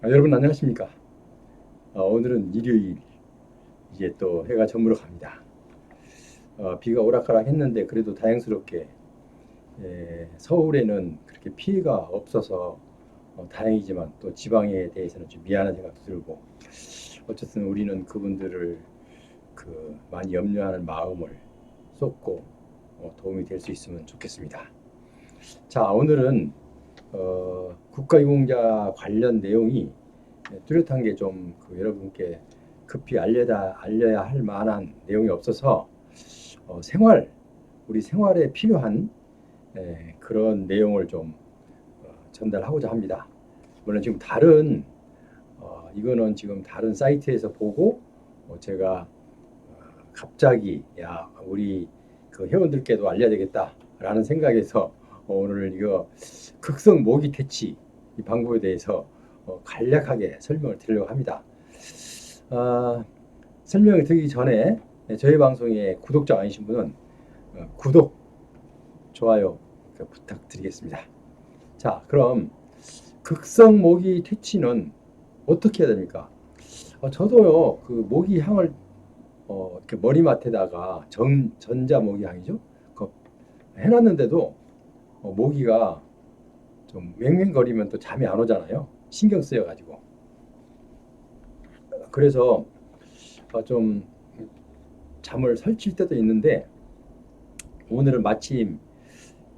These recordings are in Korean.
여러분 안녕하십니까? 오늘은 일요일 이제 또 해가 저물어 갑니다. 비가 오락가락 했는데 그래도 다행스럽게 서울에는 그렇게 피해가 없어서 다행이지만 또 지방에 대해서는 좀 미안한 생각도 들고 어쨌든 우리는 그분들을 많이 염려하는 마음을 쏟고 도움이 될 수 있으면 좋겠습니다. 자, 오늘은 국가유공자 관련 내용이 뚜렷한 게 좀 여러분께 급히 알려야 할 만한 내용이 없어서 우리 생활에 필요한 그런 내용을 좀 전달하고자 합니다. 물론 지금 이거는 지금 다른 사이트에서 보고 제가 갑자기 우리 그 회원들께도 알려야 되겠다라는 생각에서 오늘 이거 극성 모기 퇴치 이 방법에 대해서 간략하게 설명을 드리려고 합니다. 설명을 드리기 전에 저희 방송에 구독자 아니신 분은 구독, 좋아요 부탁드리겠습니다. 자, 그럼 극성 모기 퇴치는 어떻게 해야 됩니까? 저도요, 그 모기 향을 이렇게 머리맡에다가 전자 모기 향이죠. 해놨는데도 모기가 좀 맹맹거리면 또 잠이 안 오잖아요. 신경 쓰여가지고. 그래서 좀 잠을 설칠 때도 있는데 오늘은 마침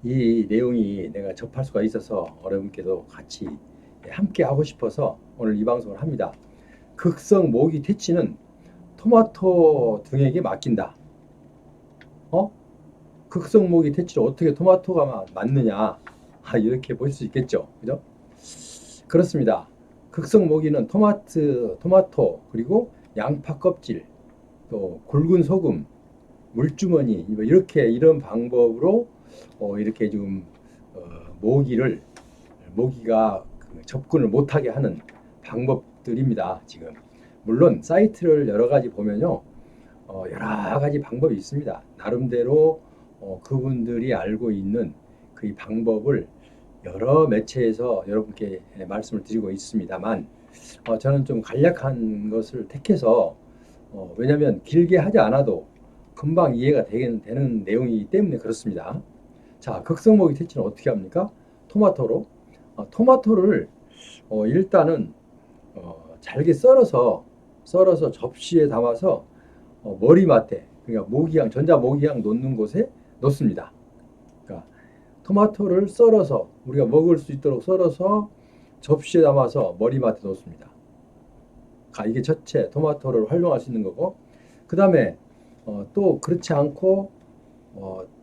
이 내용이 내가 접할 수가 있어서 여러분께도 같이 함께 하고 싶어서 오늘 이 방송을 합니다. 극성 모기 퇴치는 토마토 등에게 맡긴다. 극성 모기 퇴치를 어떻게 토마토가 맞느냐? 이렇게 볼 수 있겠죠. 그죠? 그렇습니다. 극성 모기는 토마토, 그리고 양파 껍질, 또 굵은 소금, 물주머니, 이런 방법으로 이렇게 좀 모기가 접근을 못하게 하는 방법들입니다. 지금 물론 사이트를 여러 가지 보면요, 여러 가지 방법이 있습니다. 나름대로 그분들이 알고 있는 그 방법을 여러 매체에서 여러분께 말씀을 드리고 있습니다만 저는 좀 간략한 것을 택해서 왜냐하면 길게 하지 않아도 금방 이해가 되는 내용이기 때문에 그렇습니다. 자, 극성모기 퇴치는 어떻게 합니까? 토마토를 일단은 잘게 썰어서 접시에 담아서 머리맡에, 그러니까 전자 모기향 놓는 곳에 놓습니다. 그러니까 토마토를 썰어서 우리가 먹을 수 있도록 썰어서 접시에 담아서 머리맡에 놓습니다. 이게 첫째, 토마토를 활용할 수 있는 거고, 그 다음에 또 그렇지 않고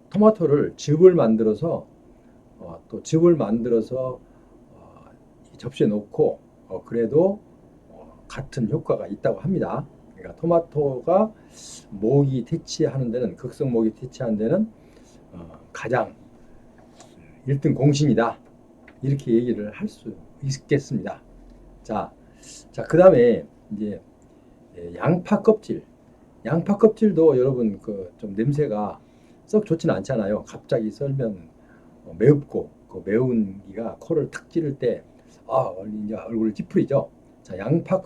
토마토를 즙을 만들어서 접시에 놓고 그래도 같은 효과가 있다고 합니다. 그러니까 토마토가 모기 퇴치하는 데는, 극성 모기 퇴치하는 데는 가장 1등 공신이다, 이렇게 얘기를 할 수 있겠습니다. 자, 그 다음에 이제 양파 껍질도 여러분 좀 냄새가 썩 좋지는 않잖아요. 갑자기 썰면 매웁고 그 매운 기가 코를 탁 찌를 때 이제 얼굴을 찌푸리죠. 자, 양파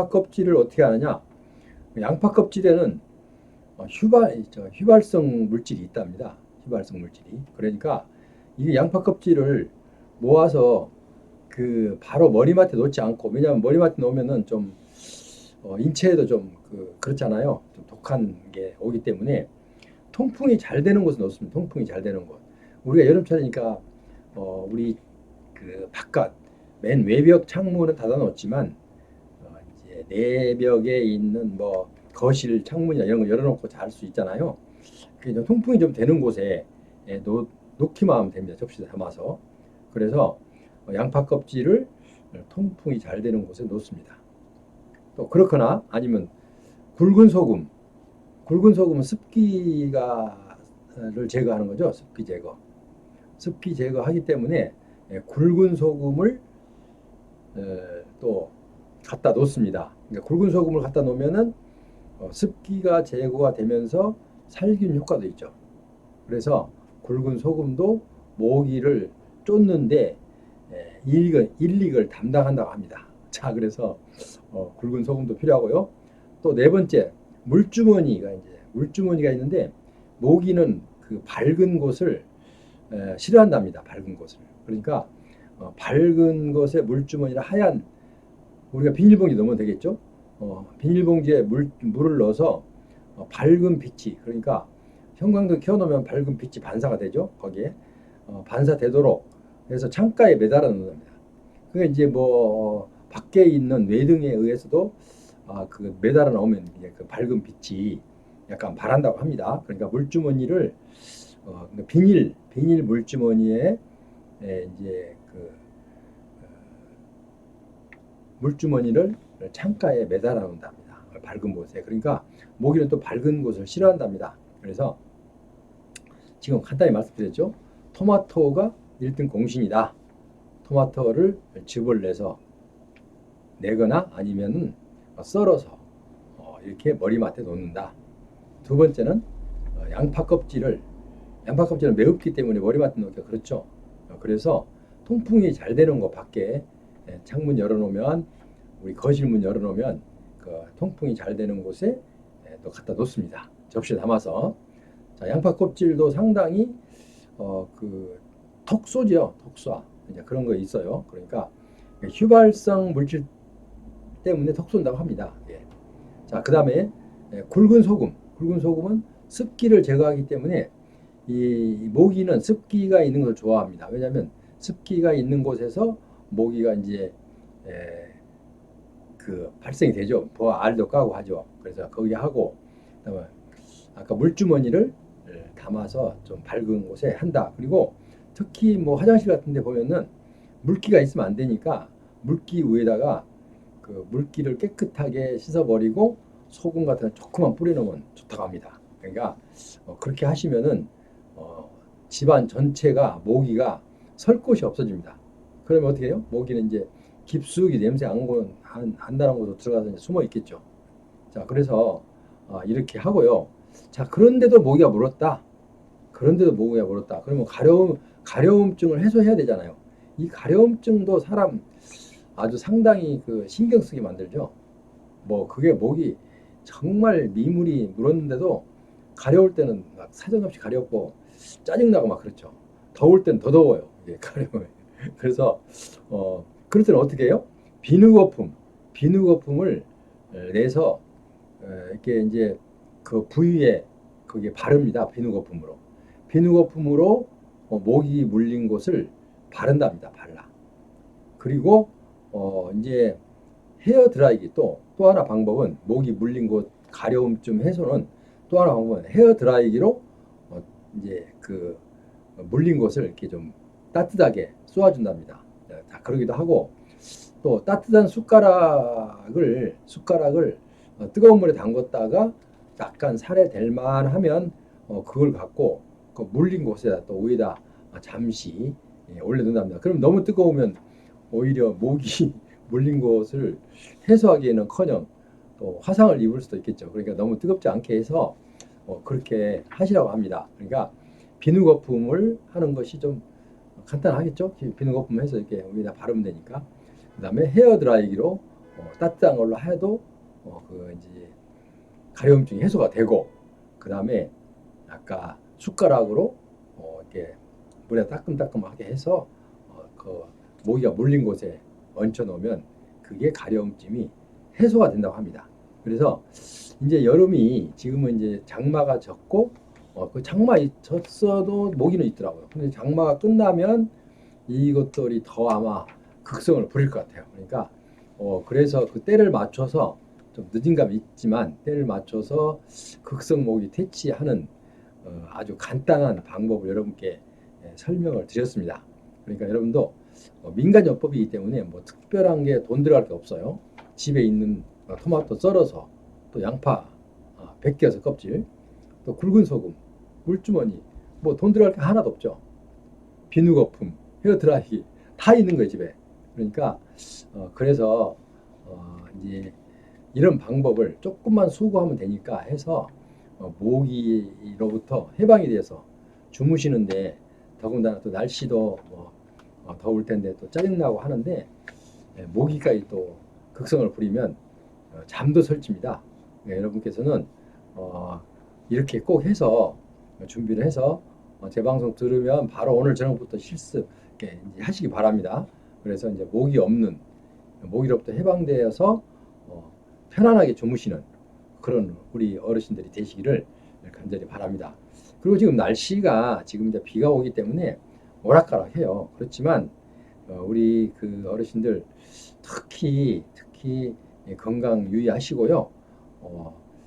껍질을 어떻게 하느냐? 양파 껍질에는 휘발성 물질이 있답니다. 휘발성 물질이. 그러니까 이 양파 껍질을 모아서 바로 머리맡에 놓지 않고, 왜냐하면 머리맡에 놓으면은 좀 인체에도 좀 그렇잖아요. 좀 독한 게 오기 때문에 통풍이 잘 되는 곳에 놓습니다. 통풍이 잘 되는 곳. 우리가 여름철이니까 우리 바깥 맨 외벽 창문은 닫아 놓지만 이제 내벽에 있는 거실 창문이나 이런 거 열어놓고 잘 수 있잖아요. 그래서 통풍이 좀 되는 곳에 놓기만 하면 됩니다. 접시에 담아서. 그래서 양파 껍질을 통풍이 잘 되는 곳에 놓습니다. 또 그렇거나 아니면 굵은 소금은 습기를 제거하는 거죠. 습기 제거하기 때문에 굵은 소금을 또 갖다 놓습니다. 그러니까 굵은 소금을 갖다 놓으면은 습기가 제거가 되면서 살균 효과도 있죠. 그래서 굵은 소금도 모기를 쫓는데 일익을 담당한다고 합니다. 자, 그래서 굵은 소금도 필요하고요. 또 네 번째, 물주머니가 있는데 모기는 그 밝은 곳을 싫어한답니다. 밝은 곳을. 그러니까 밝은 곳에 물주머니나 하얀 우리가 비닐봉지 넣으면 되겠죠. 비닐봉지에 물을 넣어서 밝은 빛이 그러니까 형광등 켜놓으면 밝은 빛이 반사가 되죠. 거기에 반사되도록 해서 창가에 매달아 놓습니다. 그게 이제 밖에 있는 외등에 의해서도 그 매달아 놓으면 그 밝은 빛이 약간 바란다고 합니다. 그러니까 물주머니를 비닐 물주머니에 이제 그 물주머니를 창가에 매달아 놓는답니다. 밝은 곳에. 그러니까 모기는 또 밝은 곳을 싫어한답니다. 그래서 지금 간단히 말씀드렸죠. 토마토가 1등 공신이다. 토마토를 즙을 내거나 아니면은 썰어서 이렇게 머리맡에 놓는다. 두 번째는 양파 껍질은 매웁기 때문에 머리맡에 놓기가 그렇죠. 그래서 통풍이 잘 되는 거 밖에 창문 열어놓으면 우리 거실 문 열어놓으면 그 통풍이 잘 되는 곳에 또 갖다 놓습니다. 접시에 담아서. 자, 양파 껍질도 상당히 그 톡쏘죠. 톡쏴. 이제 그런 거 있어요. 그러니까 휘발성 물질 때문에 톡 쏜다고 합니다. 예. 자, 그 다음에 굵은 소금은 습기를 제거하기 때문에 이 모기는 습기가 있는 것을 좋아합니다. 왜냐하면 습기가 있는 곳에서 모기가 이제 그 발생이 되죠. 알도 까고 하죠. 그래서 거기 하고 그다음에 아까 물주머니를 담아서 좀 밝은 곳에 한다. 그리고 특히 화장실 같은 데 보면은 물기가 있으면 안 되니까 물기 위에다가 그 물기를 깨끗하게 씻어버리고 소금 같은 거 조금만 뿌려놓으면 좋다고 합니다. 그러니까 그렇게 하시면은 집안 전체가 모기가 설 곳이 없어집니다. 그러면 어떻게 해요? 모기는 이제 깊숙이 냄새 안 나는 곳으로 들어가서 이제 숨어 있겠죠. 자, 그래서 이렇게 하고요. 자, 그런데도 모기가 물었다. 그러면 가려움증을 해소해야 되잖아요. 이 가려움증도 사람 아주 상당히 그 신경 쓰게 만들죠. 그게 목이 정말 미물이 물었는데도 가려울 때는 막 사정없이 가렵고 짜증나고 막 그렇죠. 더울 때는 더 더워요. 이게 가려워요. 그래서 그럴 때는 어떻게 해요? 비누거품을 내서 이렇게 이제 그 부위에 그게 바릅니다. 비누거품으로 모기 물린 곳을 바른답니다. 발라. 그리고 이제 헤어 드라이기 또 하나 방법은 모기 물린 곳 가려움증 해소는 또 하나 방법은 헤어 드라이기로 이제 그 물린 곳을 이렇게 좀 따뜻하게 쏘아준답니다. 자, 그러기도 하고 또 따뜻한 숟가락을 뜨거운 물에 담궜다가 약간 살에 댈만 하면 그걸 갖고 그 물린 곳에다 또 위에다 잠시 올려둔답니다. 그럼 너무 뜨거우면 오히려 모기 물린 곳을 해소하기에는커녕 또 화상을 입을 수도 있겠죠. 그러니까 너무 뜨겁지 않게 해서 그렇게 하시라고 합니다. 그러니까 비누거품을 하는 것이 좀 간단하겠죠. 비누거품 해서 이렇게 위에다 바르면 되니까. 그 다음에 헤어 드라이기로 따뜻한 걸로 해도 그 이제 가려움증이 해소가 되고, 그 다음에 아까 숟가락으로 이렇게 물에 따끔따끔하게 해서 그 모기가 물린 곳에 얹혀 놓으면 그게 가려움증이 해소가 된다고 합니다. 그래서 이제 여름이 지금은 이제 장마가 졌고 그 장마 졌어도 모기는 있더라고요. 근데 장마가 끝나면 이것들이 더 아마 극성을 부릴 것 같아요. 그러니까 그래서 그 때를 맞춰서 좀 늦은 감이 있지만 때를 맞춰서 극성 모기 퇴치하는 아주 간단한 방법을 여러분께 설명을 드렸습니다. 그러니까 여러분도 민간요법이기 때문에 특별한 게 돈 들어갈 게 없어요. 집에 있는 토마토 썰어서 또 양파 벗겨서 껍질 또 굵은 소금 물주머니 돈 들어갈 게 하나도 없죠. 비누거품 헤어드라이기 다 있는 거예요 집에. 그러니까 그래서 이제 이런 방법을 조금만 수고하면 되니까 해서 모기로부터 해방이 돼서 주무시는데 더군다나 또 날씨도 더울 텐데 또 짜증나고 하는데 모기까지 또 극성을 부리면 잠도 설칩니다. 여러분께서는 이렇게 꼭 해서 준비를 해서 제 방송 들으면 바로 오늘 저녁부터 실습 이제 하시기 바랍니다. 그래서 이제 모기 없는 모기로부터 해방되어서 편안하게 주무시는 그런 우리 어르신들이 되시기를 간절히 바랍니다. 그리고 지금 날씨가 지금 이제 비가 오기 때문에 오락가락해요. 그렇지만 우리 그 어르신들 특히 건강 유의하시고요.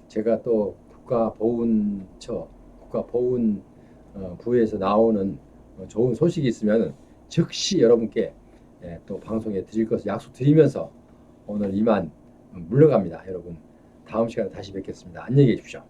제가 또 국가보훈 부에서 나오는 좋은 소식이 있으면 즉시 여러분께 또 방송에 드릴 것을 약속드리면서 오늘 이만 물러갑니다. 여러분 다음 시간에 다시 뵙겠습니다. 안녕히 계십시오.